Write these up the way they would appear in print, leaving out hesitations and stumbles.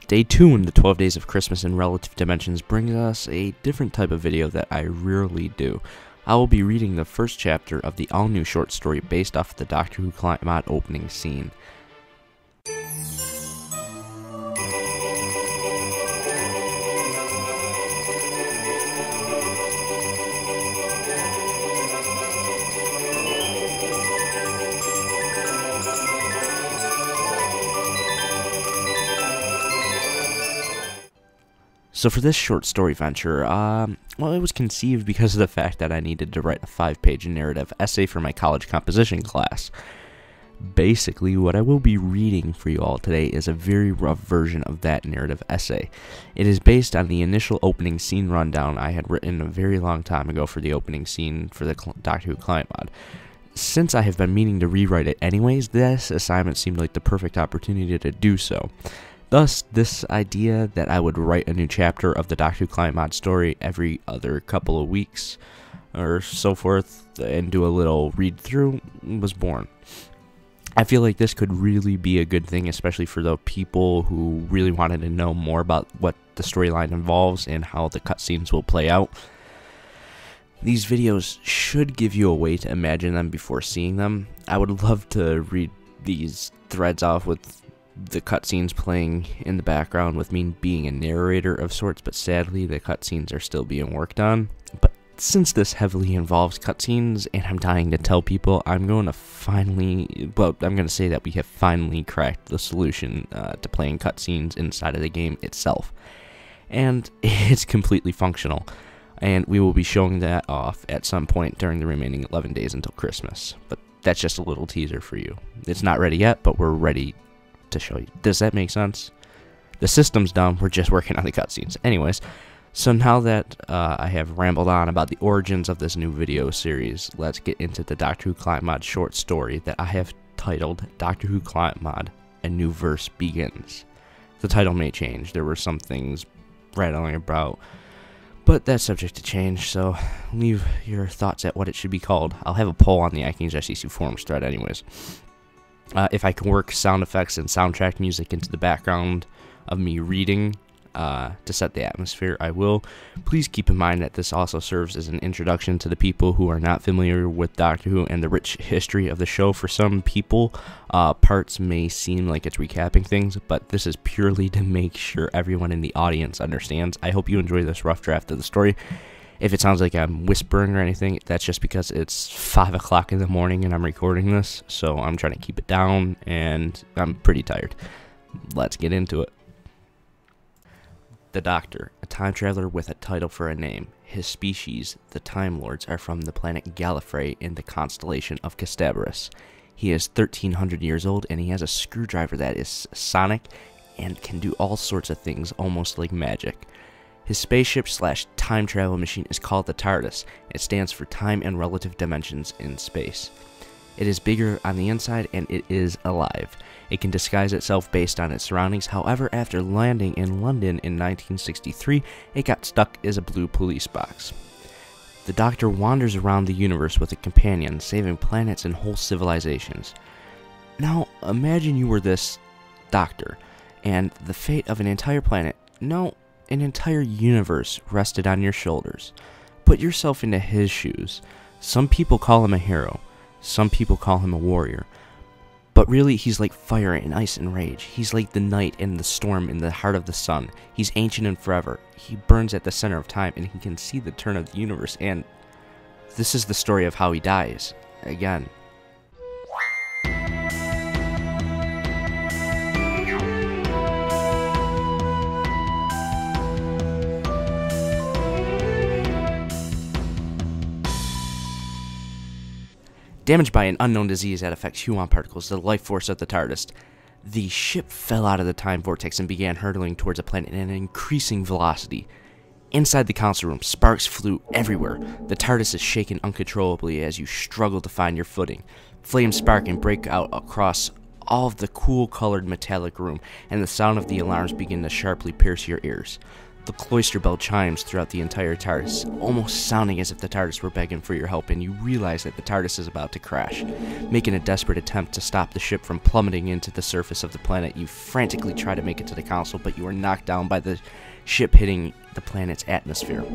Day 2 in the 12 Days of Christmas in Relative Dimensions brings us a different type of video that I rarely do. I will be reading the first chapter of the all-new short story based off the Doctor Who client mod opening scene. So for this short story venture, well, it was conceived because of the fact that I needed to write a 5-page narrative essay for my college composition class. Basically, what I will be reading for you all today is a very rough version of that narrative essay. It is based on the initial opening scene rundown I had written a very long time ago for the opening scene for the Doctor Who client mod. Since I have been meaning to rewrite it anyways, this assignment seemed like the perfect opportunity to do so. Thus, this idea that I would write a new chapter of the Doctor Who client mod story every other couple of weeks or so forth and do a little read through was born. I feel like this could really be a good thing, especially for the people who really wanted to know more about what the storyline involves and how the cutscenes will play out. These videos should give you a way to imagine them before seeing them. I would love to read these threads off with the cutscenes playing in the background with me being a narrator of sorts, but sadly the cutscenes are still being worked on. But since this heavily involves cutscenes and I'm dying to tell people, I'm going to say that we have finally cracked the solution to playing cutscenes inside of the game itself. And it's completely functional. And we will be showing that off at some point during the remaining 11 days until Christmas. But that's just a little teaser for you. It's not ready yet, but we're ready to show you. Does that make sense? The system's done, we're just working on the cutscenes. Anyways, so now that I have rambled on about the origins of this new video series, let's get into the Doctor Who client mod short story that I have titled Doctor Who client mod, A New Verse Begins. The title may change, there were some things rattling about, but that's subject to change, so leave your thoughts at what it should be called. I'll have a poll on the iKings SEC forums thread anyways. If I can work sound effects and soundtrack music into the background of me reading to set the atmosphere, I will. Please keep in mind that this also serves as an introduction to the people who are not familiar with Doctor Who and the rich history of the show. For some people, parts may seem like it's recapping things, but this is purely to make sure everyone in the audience understands. I hope you enjoy this rough draft of the story. If it sounds like I'm whispering or anything, that's just because it's 5 o'clock in the morning and I'm recording this, so I'm trying to keep it down, and I'm pretty tired. Let's get into it. The Doctor, a time traveler with a title for a name. His species, the Time Lords, are from the planet Gallifrey in the constellation of Castabris. He is 1,300 years old, and he has a screwdriver that is sonic and can do all sorts of things, almost like magic. His spaceship/time travel machine is called the TARDIS. It stands for Time and Relative Dimensions in Space. It is bigger on the inside and it is alive. It can disguise itself based on its surroundings. However, after landing in London in 1963, it got stuck as a blue police box. The Doctor wanders around the universe with a companion, saving planets and whole civilizations. Now, imagine you were this Doctor, and the fate of an entire planet, no, an entire universe rested on your shoulders. Put yourself into his shoes. Some people call him a hero. Some people call him a warrior. But really, he's like fire and ice and rage. He's like the night and the storm in the heart of the sun. He's ancient and forever. He burns at the center of time, and he can see the turn of the universe. And this is the story of how he dies. Again. Damaged by an unknown disease that affects Huon particles, the life force of the TARDIS, the ship fell out of the time vortex and began hurtling towards a planet at an increasing velocity. Inside the council room, sparks flew everywhere. The TARDIS is shaken uncontrollably as you struggle to find your footing. Flames spark and break out across all of the cool colored metallic room, and the sound of the alarms begin to sharply pierce your ears. The cloister bell chimes throughout the entire TARDIS, almost sounding as if the TARDIS were begging for your help, and you realize that the TARDIS is about to crash. Making a desperate attempt to stop the ship from plummeting into the surface of the planet, you frantically try to make it to the console, but you are knocked down by the ship hitting the planet's atmosphere.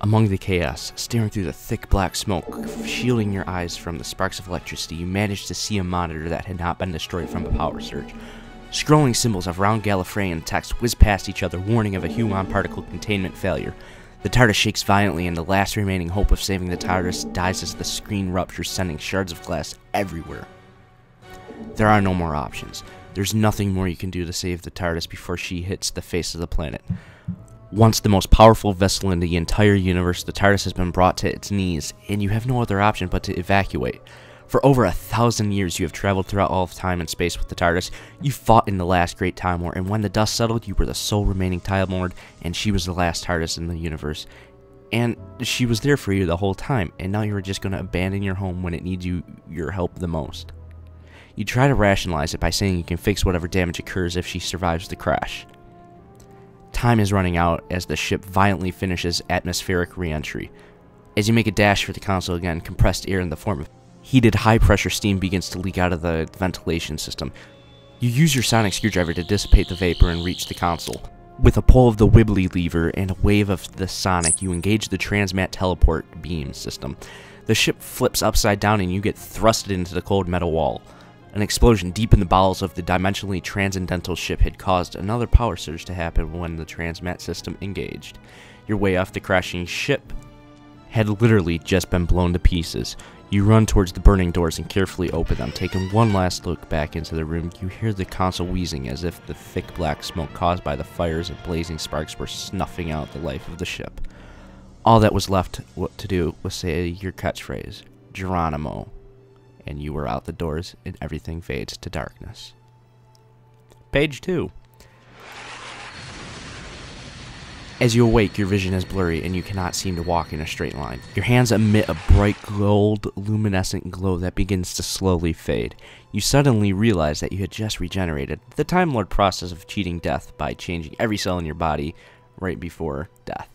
Among the chaos, staring through the thick black smoke, shielding your eyes from the sparks of electricity, you manage to see a monitor that had not been destroyed from a power surge. Scrolling symbols of round Gallifreyan text whiz past each other, warning of a human particle containment failure. The TARDIS shakes violently, and the last remaining hope of saving the TARDIS dies as the screen ruptures, sending shards of glass everywhere. There are no more options. There's nothing more you can do to save the TARDIS before she hits the face of the planet. Once the most powerful vessel in the entire universe, the TARDIS has been brought to its knees, and you have no other option but to evacuate. For over 1,000 years, you have traveled throughout all of time and space with the TARDIS. You fought in the last Great Time War, and when the dust settled, you were the sole remaining Time Lord, and she was the last TARDIS in the universe. And she was there for you the whole time, and now you are just going to abandon your home when it needs your help the most. You try to rationalize it by saying you can fix whatever damage occurs if she survives the crash. Time is running out as the ship violently finishes atmospheric re-entry. As you make a dash for the console again, compressed air in the form of heated high-pressure steam begins to leak out of the ventilation system. You use your sonic screwdriver to dissipate the vapor and reach the console. With a pull of the wibbly lever and a wave of the sonic, you engage the transmat teleport beam system. The ship flips upside down and you get thrusted into the cold metal wall. An explosion deep in the bowels of the dimensionally transcendental ship had caused another power surge to happen when the transmat system engaged. Your way off the crashing ship had literally just been blown to pieces. You run towards the burning doors and carefully open them. Taking one last look back into the room, you hear the console wheezing as if the thick black smoke caused by the fires and blazing sparks were snuffing out the life of the ship. All that was left to do was say your catchphrase, Geronimo, and you were out the doors and everything fades to darkness. Page 2. As you awake, your vision is blurry and you cannot seem to walk in a straight line. Your hands emit a bright gold luminescent glow that begins to slowly fade. You suddenly realize that you had just regenerated, the Time Lord process of cheating death by changing every cell in your body right before death.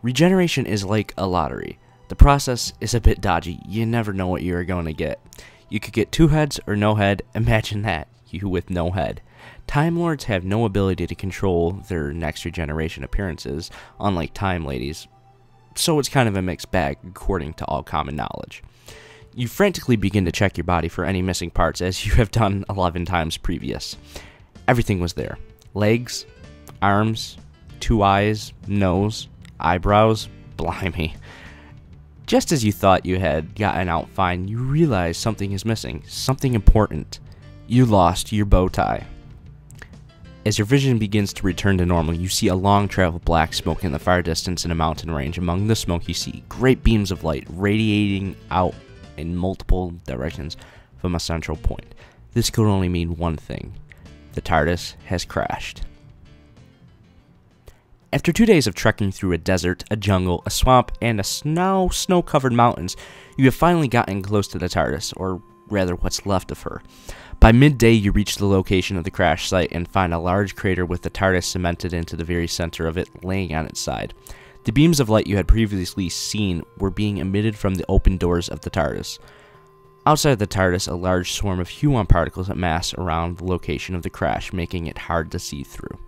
Regeneration is like a lottery. The process is a bit dodgy. You never know what you are going to get. You could get 2 heads or no head. Imagine that, you with no head. Time Lords have no ability to control their next regeneration appearances, unlike Time Ladies, so it's kind of a mixed bag according to all common knowledge. You frantically begin to check your body for any missing parts, as you have done 11 times previous. Everything was there. Legs, arms, 2 eyes, nose, eyebrows, blimey. Just as you thought you had gotten out fine, you realize something is missing, something important. You lost your bow tie. As your vision begins to return to normal, you see a long trail of black smoke in the far distance in a mountain range. Among the smoke, you see great beams of light radiating out in multiple directions from a central point. This could only mean one thing. The TARDIS has crashed. After 2 days of trekking through a desert, a jungle, a swamp, and a snow-covered mountains, you have finally gotten close to the TARDIS, or rather what's left of her. By midday, you reach the location of the crash site and find a large crater with the TARDIS cemented into the very center of it, laying on its side. The beams of light you had previously seen were being emitted from the open doors of the TARDIS. Outside the TARDIS, a large swarm of human particles amass around the location of the crash, making it hard to see through.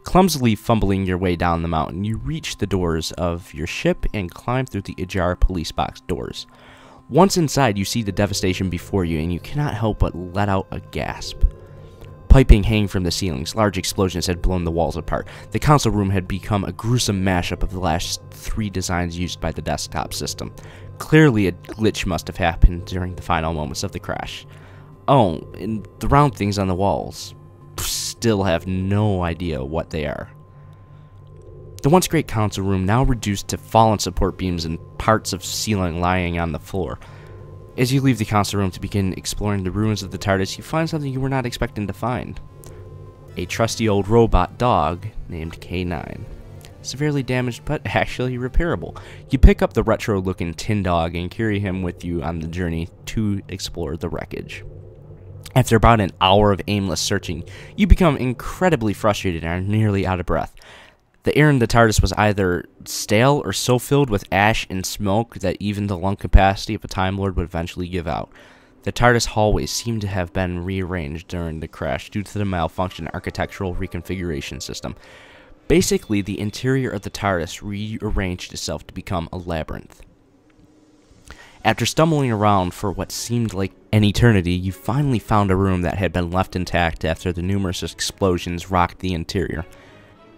Clumsily fumbling your way down the mountain, you reach the doors of your ship and climb through the ajar police box doors. Once inside, you see the devastation before you, and you cannot help but let out a gasp. Piping hang from the ceilings, large explosions had blown the walls apart. The console room had become a gruesome mashup of the last 3 designs used by the desktop system. Clearly, a glitch must have happened during the final moments of the crash. Oh, and the round things on the walls. Still have no idea what they are. The once great console room now reduced to fallen support beams and parts of ceiling lying on the floor. As you leave the console room to begin exploring the ruins of the TARDIS, you find something you were not expecting to find. A trusty old robot dog named K9. Severely damaged but actually repairable. You pick up the retro-looking tin dog and carry him with you on the journey to explore the wreckage. After about an hour of aimless searching, you become incredibly frustrated and are nearly out of breath. The air in the TARDIS was either stale or so filled with ash and smoke that even the lung capacity of a Time Lord would eventually give out. The TARDIS hallways seemed to have been rearranged during the crash due to the malfunction architectural reconfiguration system. Basically, the interior of the TARDIS rearranged itself to become a labyrinth. After stumbling around for what seemed like an eternity, you finally found a room that had been left intact after the numerous explosions rocked the interior.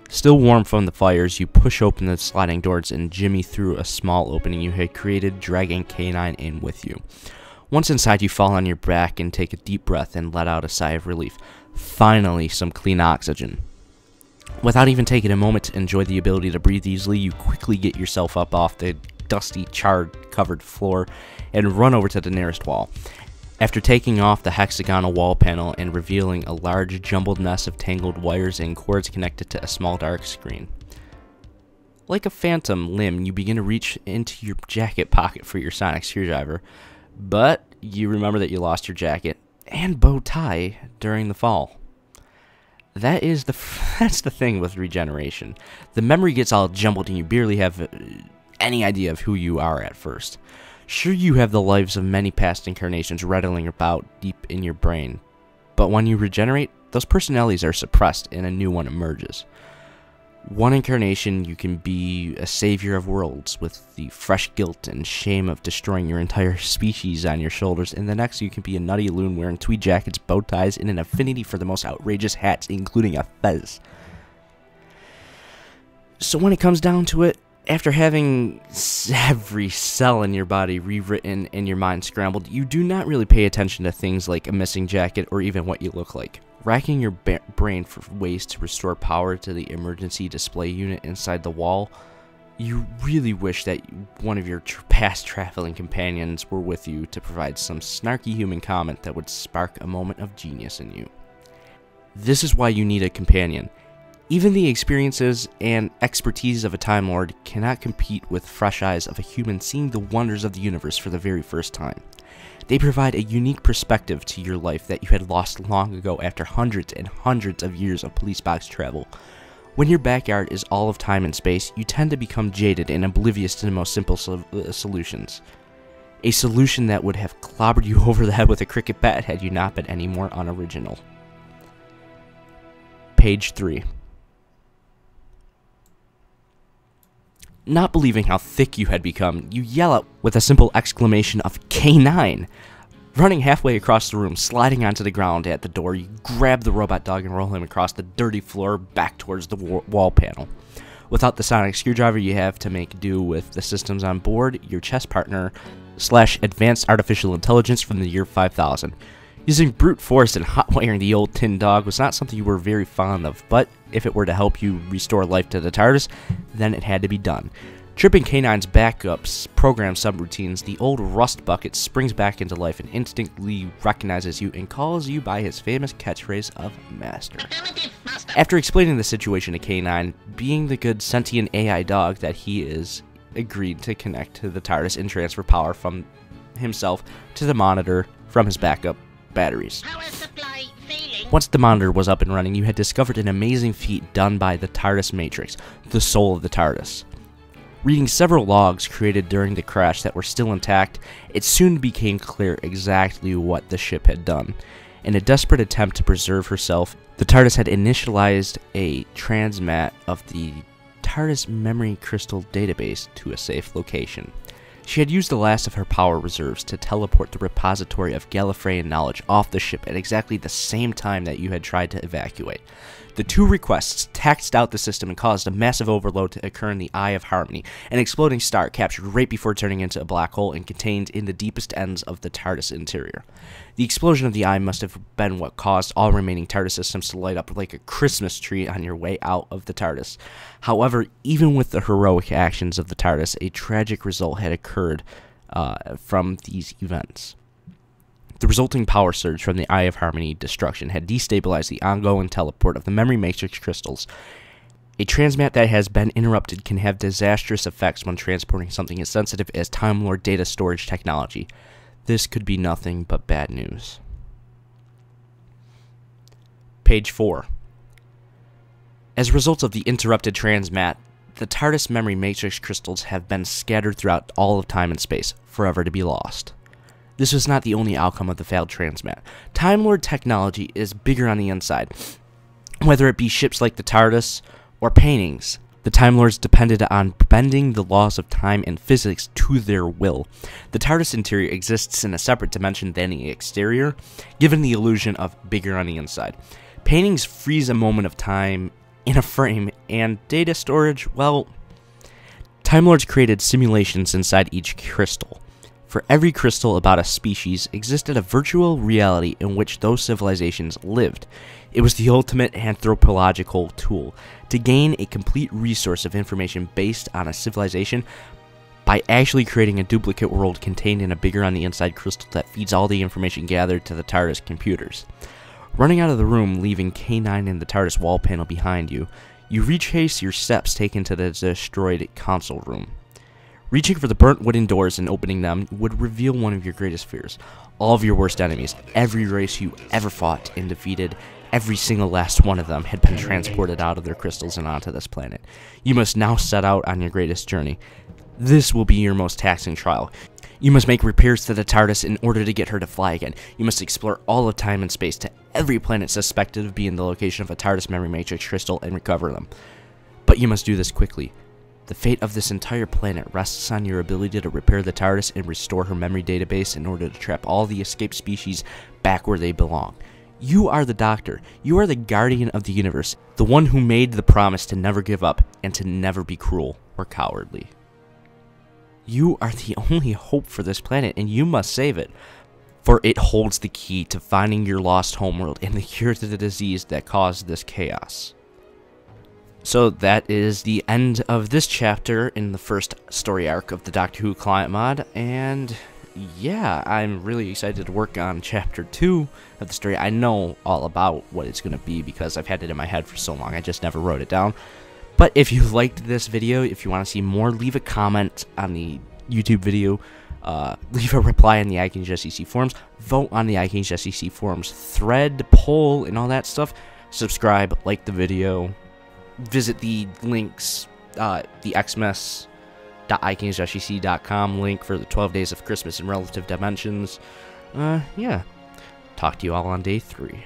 Still warm from the fires, you push open the sliding doors and jimmy through a small opening you had created, dragging K9 in with you. Once inside, you fall on your back and take a deep breath and let out a sigh of relief. Finally, some clean oxygen. Without even taking a moment to enjoy the ability to breathe easily, you quickly get yourself up off the dusty, charred-covered floor and run over to the nearest wall. After taking off the hexagonal wall panel and revealing a large, jumbled mess of tangled wires and cords connected to a small dark screen. Like a phantom limb, you begin to reach into your jacket pocket for your sonic screwdriver, but you remember that you lost your jacket and bow tie during the fall. That's the thing with regeneration. The memory gets all jumbled and you barely have any idea of who you are at first. Sure, you have the lives of many past incarnations rattling about deep in your brain, but when you regenerate, those personalities are suppressed and a new one emerges. One incarnation, you can be a savior of worlds with the fresh guilt and shame of destroying your entire species on your shoulders, and the next you can be a nutty loon wearing tweed jackets, bow ties, and an affinity for the most outrageous hats, including a fez. So when it comes down to it, after having every cell in your body rewritten and your mind scrambled, you do not really pay attention to things like a missing jacket or even what you look like. Racking your brain for ways to restore power to the emergency display unit inside the wall, you really wish that one of your past traveling companions were with you to provide some snarky human comment that would spark a moment of genius in you. This is why you need a companion. Even the experiences and expertise of a Time Lord cannot compete with fresh eyes of a human seeing the wonders of the universe for the very first time. They provide a unique perspective to your life that you had lost long ago after hundreds and hundreds of years of police box travel. When your backyard is all of time and space, you tend to become jaded and oblivious to the most simple solutions. A solution that would have clobbered you over the head with a cricket bat had you not been any more unoriginal. Page 3. Not believing how thick you had become, you yell out with a simple exclamation of K9. Running halfway across the room, sliding onto the ground at the door, you grab the robot dog and roll him across the dirty floor back towards the wall panel. Without the sonic screwdriver, you have to make do with the systems on board, your chess partner / advanced artificial intelligence from the year 5000. Using brute force and hot-wiring the old tin dog was not something you were very fond of, but if it were to help you restore life to the TARDIS, then it had to be done. Tripping K9's backups, program subroutines, the old rust bucket springs back into life and instantly recognizes you and calls you by his famous catchphrase of Master. After explaining the situation to K9, being the good sentient AI dog that he is, agreed to connect to the TARDIS and transfer power from himself to the monitor from his backup batteries. Once the monitor was up and running, you had discovered an amazing feat done by the TARDIS Matrix, the soul of the TARDIS. Reading several logs created during the crash that were still intact, it soon became clear exactly what the ship had done. In a desperate attempt to preserve herself, the TARDIS had initialized a transmat of the TARDIS memory crystal database to a safe location. She had used the last of her power reserves to teleport the repository of Gallifreyan knowledge off the ship at exactly the same time that you had tried to evacuate. The two requests taxed out the system and caused a massive overload to occur in the Eye of Harmony, an exploding star captured right before turning into a black hole and contained in the deepest ends of the TARDIS interior. The explosion of the eye must have been what caused all remaining TARDIS systems to light up like a Christmas tree on your way out of the TARDIS. However, even with the heroic actions of the TARDIS, a tragic result had occurred from these events. The resulting power surge from the Eye of Harmony destruction had destabilized the ongoing teleport of the memory matrix crystals. A transmat that has been interrupted can have disastrous effects when transporting something as sensitive as Time Lord data storage technology. This could be nothing but bad news. Page 4. As a result of the interrupted transmat, the TARDIS memory matrix crystals have been scattered throughout all of time and space, forever to be lost. This was not the only outcome of the failed transmat. Time Lord technology is bigger on the inside. Whether it be ships like the TARDIS or paintings, the Time Lords depended on bending the laws of time and physics to their will. The TARDIS interior exists in a separate dimension than the exterior, given the illusion of bigger on the inside. Paintings freeze a moment of time in a frame, and data storage, well, Time Lords created simulations inside each crystal. For every crystal about a species existed a virtual reality in which those civilizations lived. It was the ultimate anthropological tool to gain a complete resource of information based on a civilization by actually creating a duplicate world contained in a bigger on the inside crystal that feeds all the information gathered to the TARDIS computers. Running out of the room, leaving K9 and the TARDIS wall panel behind you, you retrace your steps taken to the destroyed console room. Reaching for the burnt wooden doors and opening them would reveal one of your greatest fears. All of your worst enemies, every race you ever fought and defeated, every single last one of them had been transported out of their crystals and onto this planet. You must now set out on your greatest journey. This will be your most taxing trial. You must make repairs to the TARDIS in order to get her to fly again. You must explore all of time and space to every planet suspected of being the location of a TARDIS memory matrix crystal and recover them. But you must do this quickly. The fate of this entire planet rests on your ability to repair the TARDIS and restore her memory database in order to trap all the escaped species back where they belong. You are the Doctor. You are the guardian of the universe, the one who made the promise to never give up and to never be cruel or cowardly. You are the only hope for this planet, and you must save it, for it holds the key to finding your lost homeworld and the cure to the disease that caused this chaos. So that is the end of this chapter in the first story arc of the Doctor Who client mod, and yeah, I'm really excited to work on chapter 2 of the story. I know all about what it's going to be because I've had it in my head for so long, I just never wrote it down. But if you liked this video, if you want to see more, leave a comment on the YouTube video, leave a reply on the iKings SEC forums, vote on the iKings SEC forums thread, poll, and all that stuff. Subscribe, like the video. Visit the links, the xmess.iKingsSEC.com link for the 12 Days of Christmas in Relative Dimensions. Yeah. Talk to you all on day 3.